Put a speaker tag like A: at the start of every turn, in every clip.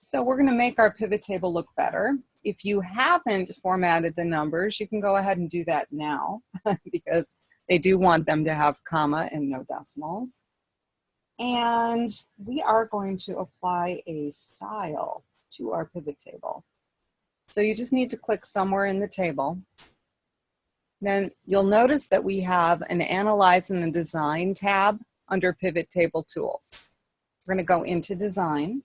A: So we're going to make our pivot table look better. If you haven't formatted the numbers, you can go ahead and do that now because they do want them to have comma and no decimals. And we are going to apply a style to our pivot table. So you just need to click somewhere in the table. Then you'll notice that we have an Analyze and a Design tab under Pivot Table Tools. We're going to go into Design,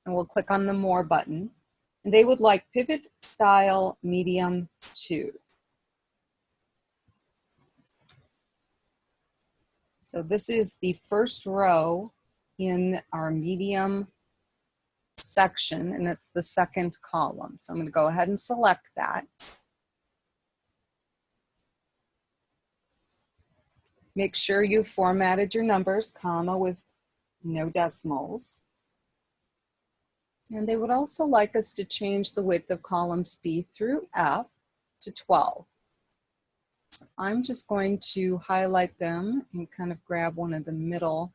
A: and we'll click on the More button. And they would like Pivot Style Medium 2. So this is the first row in our medium section, and it's the second column. So I'm going to go ahead and select that. Make sure you formatted your numbers, comma with no decimals. And they would also like us to change the width of columns B through F to 12. So I'm just going to highlight them and kind of grab one of the middle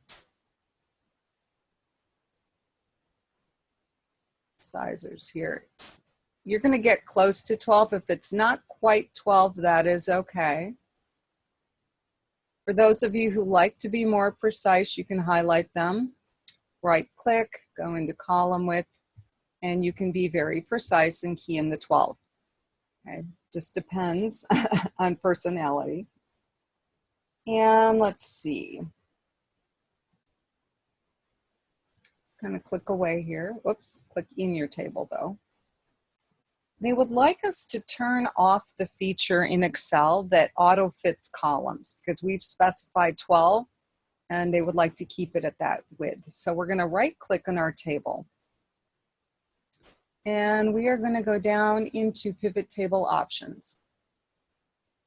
A: sizers here. You're going to get close to 12. If it's not quite 12, that is okay. For those of you who like to be more precise, you can highlight them, right click, go into column width, and you can be very precise and key in the 12. Okay, just depends on personality. And let's see. Kind of click away here. Whoops, click in your table though. They would like us to turn off the feature in Excel that auto-fits columns because we've specified 12 and they would like to keep it at that width. So we're going to right click on our table. And we are going to go down into Pivot Table Options.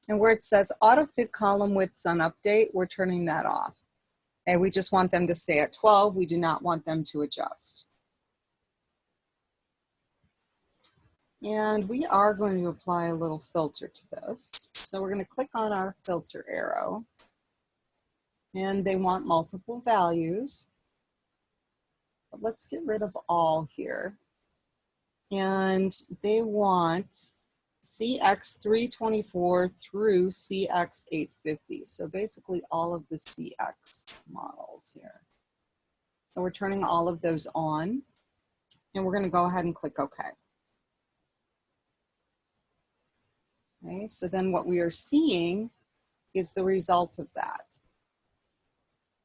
A: And where it says AutoFit Column Widths on Update, we're turning that off. And we just want them to stay at 12. We do not want them to adjust. And we are going to apply a little filter to this. So we're going to click on our filter arrow. And they want multiple values. But let's get rid of all here. And they want CX324 through CX850. So basically all of the CX models here. So we're turning all of those on. And we're going to go ahead and click OK. Okay, so then what we are seeing is the result of that.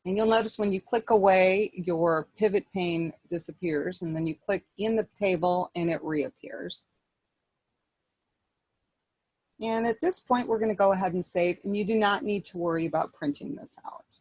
A: And you'll notice when you click away, your pivot pane disappears, and then you click in the table and it reappears. And at this point, we're going to go ahead and save, and you do not need to worry about printing this out.